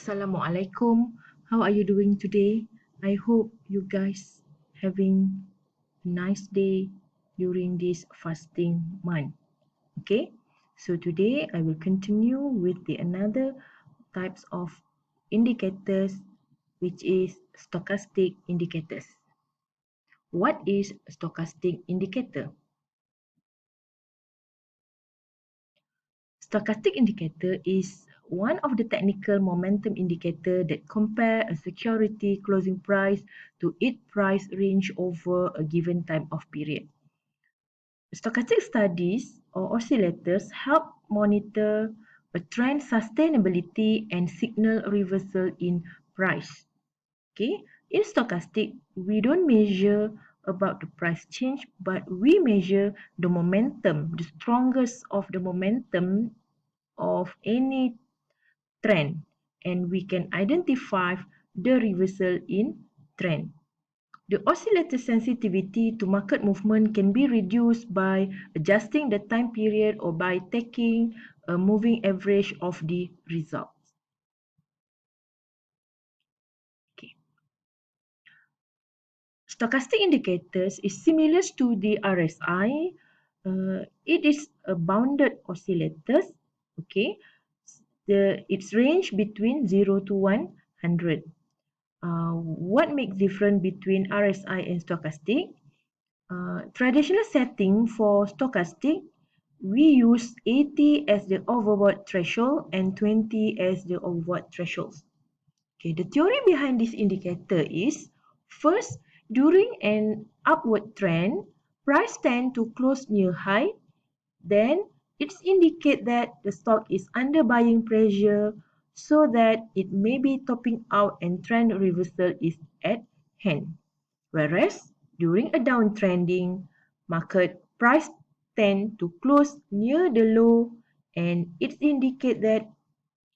Assalamualaikum. How are you doing today? I hope you guys having a nice day during this fasting month. Okay? So today I will continue with the another types of indicators, which is stochastic indicators. What is stochastic indicator? Stochastic indicator is one of the technical momentum indicator that compare a security closing price to its price range over a given time of period. Stochastic studies or oscillators help monitor a trend sustainability and signal reversal in price. Okay, in stochastic, we don't measure about the price change, but we measure the momentum, the strongest of the momentum of any trend, and we can identify the reversal in trend. The oscillator sensitivity to market movement can be reduced by adjusting the time period or by taking a moving average of the results. Okay. Stochastic indicators is similar to the RSI. It is a bounded oscillators. Okay, its range between 0 to 100. What makes difference between RSI and stochastic? Traditional setting for stochastic, we use 80 as the overbought threshold and 20 as the overbought threshold. Okay, the theory behind this indicator is, first, during an upward trend, price tend to close near high. Then it indicates that the stock is under buying pressure, so that it may be topping out and trend reversal is at hand. Whereas during a downtrending market, price tend to close near the low, and it indicates that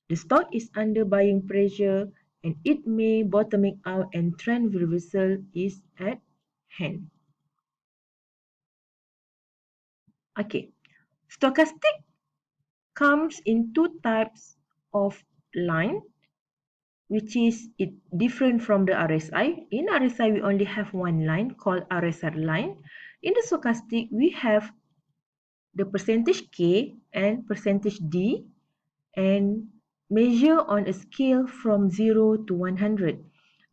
the stock is under buying pressure and it may bottoming out and trend reversal is at hand. Okay, stochastic comes in two types of line, which is it different from the RSI. In RSI, we only have one line called RSI line. In the stochastic, we have the percentage K and percentage D and measure on a scale from 0 to 100.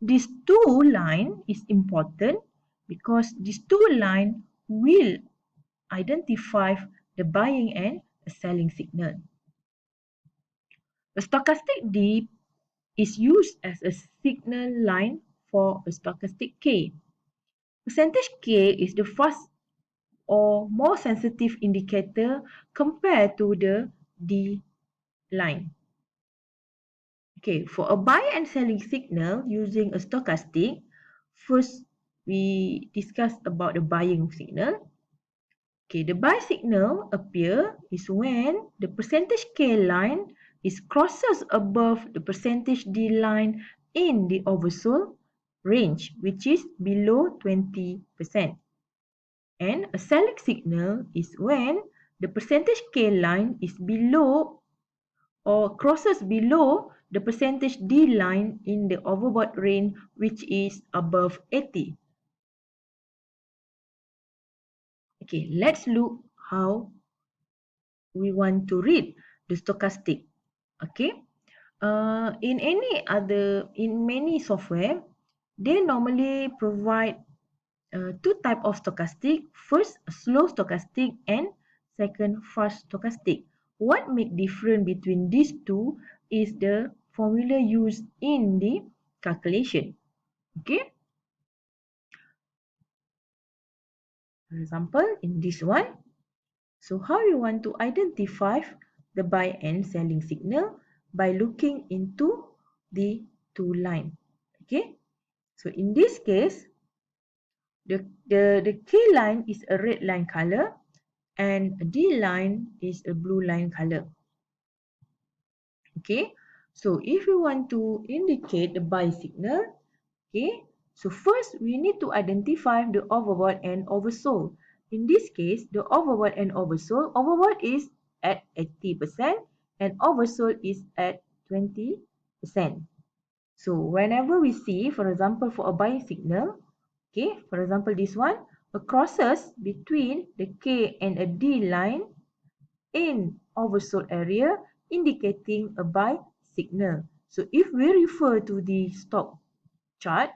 These two line is important because these two line will identify the buying and selling signal. The stochastic D is used as a signal line for a stochastic K. Percentage K is the first or more sensitive indicator compared to the D line. Okay, for a buy and selling signal using a stochastic, first we discuss about the buying signal. Okay, the buy signal appear is when the percentage K line is crosses above the percentage D line in the oversold range, which is below 20%. And a selling signal is when the percentage K line is below or crosses below the percentage D line in the overbought range, which is above 80. Okay, let's look how we want to read the stochastic. Okay, in many software, they normally provide two type of stochastic. First, slow stochastic and second, fast stochastic. What make difference between these two is the formula used in the calculation. Okay. For example, in this one, so how we want to identify the buy and selling signal by looking into the two line. Okay. So in this case, the K line is a red line color and D line is a blue line color. Okay, so if we want to indicate the buy signal, okay, so first we need to identify the overbought and oversold. In this case, the overbought and overbought is at 80% and oversold is at 20%. So whenever we see, for example, for a buying signal, okay, for example, this one, a crosses between the K and a D line in oversold area indicating a buy signal. So if we refer to the stock chart,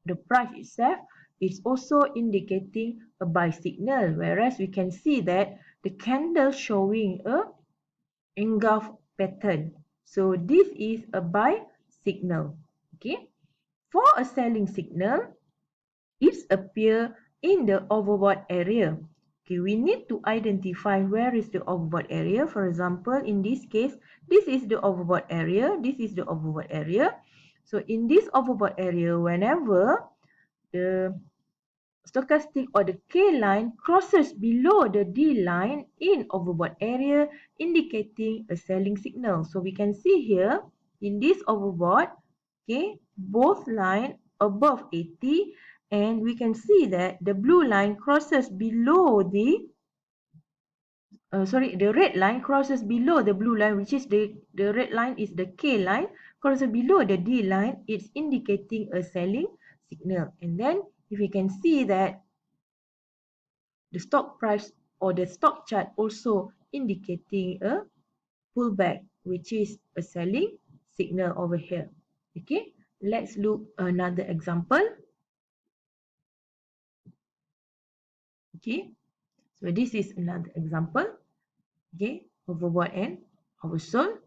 the price itself is also indicating a buy signal, whereas we can see that the candle showing a engulf pattern. So this is a buy signal. Okay. For a selling signal, it appears in the overbought area. Okay, we need to identify where is the overbought area. For example, in this case, this is the overbought area. This is the overbought area. So in this overbought area, whenever the stochastic or the K line crosses below the D line in overbought area, indicating a selling signal. So we can see here in this overbought, okay, both line above 80, and we can see that the blue line crosses below the the red line crosses below the blue line, which is the red line is the K line, crosses below the D line. It's indicating a selling signal. And then if you can see that the stock price or the stock chart also indicating a pullback, which is a selling signal over here. Okay, let's look another example. Okay, so this is another example. Okay, overbought and oversold.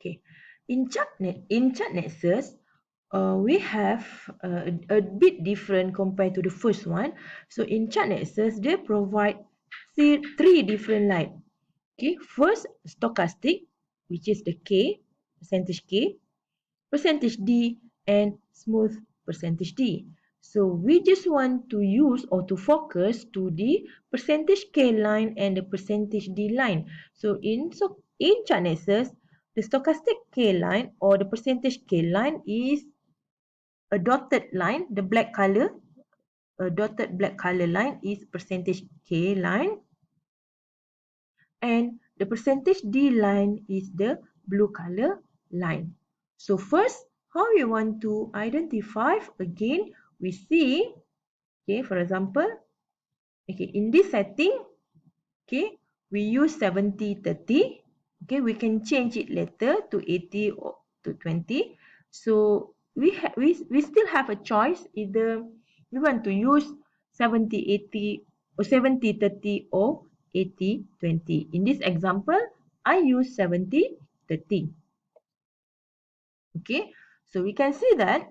Okay, in chart nexus, we have a bit different compared to the first one. So in chart nexus, they provide three different lines. Okay, first stochastic, which is the K, percentage D, and smooth percentage D. So we just want to use or to focus to the percentage K line and the percentage D line. So in chart nexus, the stochastic K line or the percentage K line is a dotted line, the black color, a dotted black color line is percentage K line, and the percentage D line is the blue color line. So first, how we want to identify, again, we see, okay, for example, okay, in this setting, okay, we use 70-30. Okay, we can change it later to 80 or to 20. So we still have a choice, either we want to use 70-80 or 70-30 or 80-20. In this example, I use 70-30. Okay, so we can see that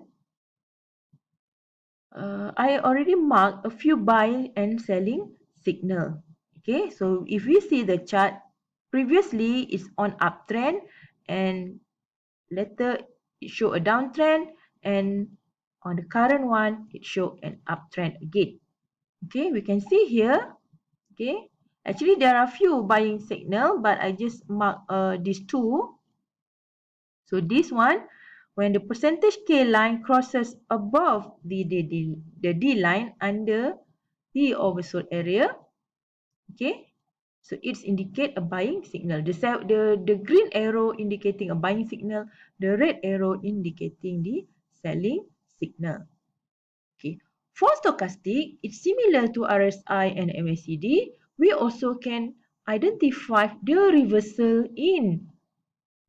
I already marked a few buying and selling signal. Okay, so if we see the chart, previously it's on uptrend and later it show a downtrend, and on the current one it show an uptrend again. Okay, we can see here. Okay, actually there are few buying signal, but I just mark these two. So this one, when the percentage K line crosses above the D line under the oversold area, okay, so it's indicate a buying signal. The green arrow indicating a buying signal, the red arrow indicating the selling signal. Okay, for stochastic, it's similar to RSI and MACD. We also can identify the reversal in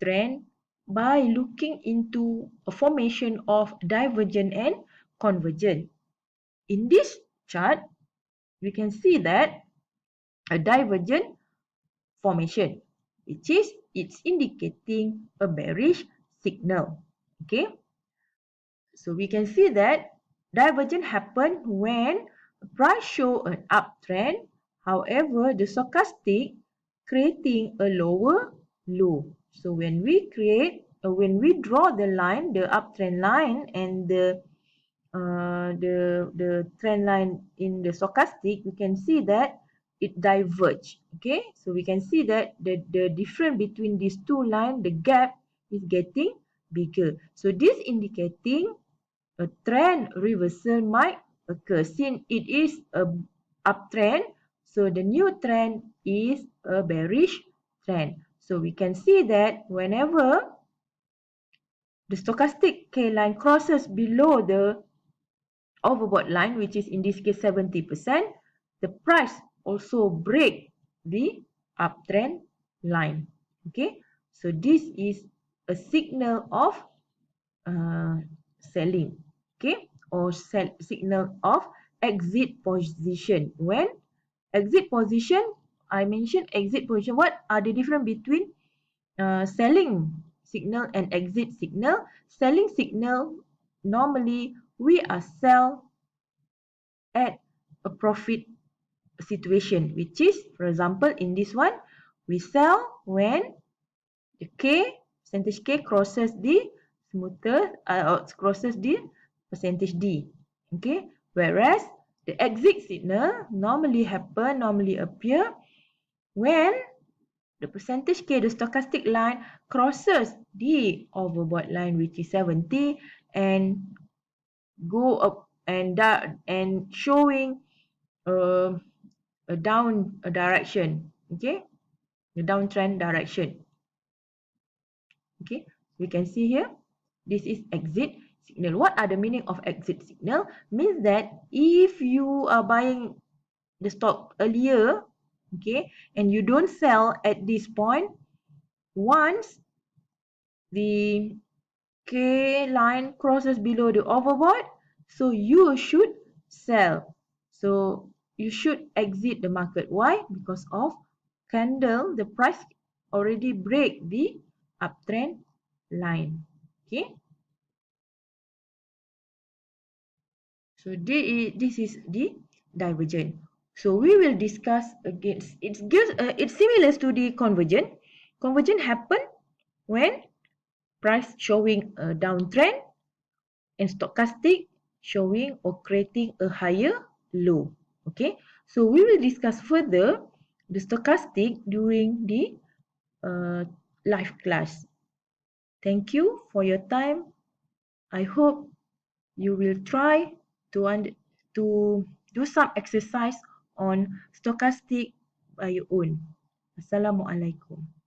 trend by looking into a formation of divergent and convergent. In this chart, we can see that a divergent formation, which is it's indicating a bearish signal. Okay, so we can see that divergence happen when price show an uptrend. However, the stochastic creating a lower low. So when we draw the line, the uptrend line and the trend line in the stochastic, we can see that it diverge. Okay, so we can see that the difference between these two lines, the gap is getting bigger. So this indicating a trend reversal might occur. Since it is a uptrend, so the new trend is a bearish trend. So we can see that whenever the stochastic K line crosses below the overbought line, which is in this case 70%, the price also break the uptrend line. Okay, so this is a signal of selling, okay, or signal of exit position. When exit position, I mentioned exit position. What are the difference between selling signal and exit signal? Selling signal, normally we are sell at a profit situation, which is, for example, in this one, we sell when the K, percentage K crosses the crosses the percentage D. Okay, whereas the exit signal normally appear when the percentage K, the stochastic line, crosses the overbought line, which is 70, and go up and down and showing uh, a down direction. Okay, the downtrend direction. Okay, we can see here, this is exit signal. What are the meaning of exit signal? Means that if you are buying the stock earlier, okay, and you don't sell at this point, once the K line crosses below the overbought, so you should sell. So you should exit the market. Why? Because of candle, the price already break the uptrend line. Okay. So this is the divergence. So we will discuss against it's similar to the convergence. Convergence happen when price showing a downtrend and stochastic showing or creating a higher low. Okay, so we will discuss further the stochastic during the live class. Thank you for your time. I hope you will try to do some exercise on stochastic by your own. Assalamualaikum.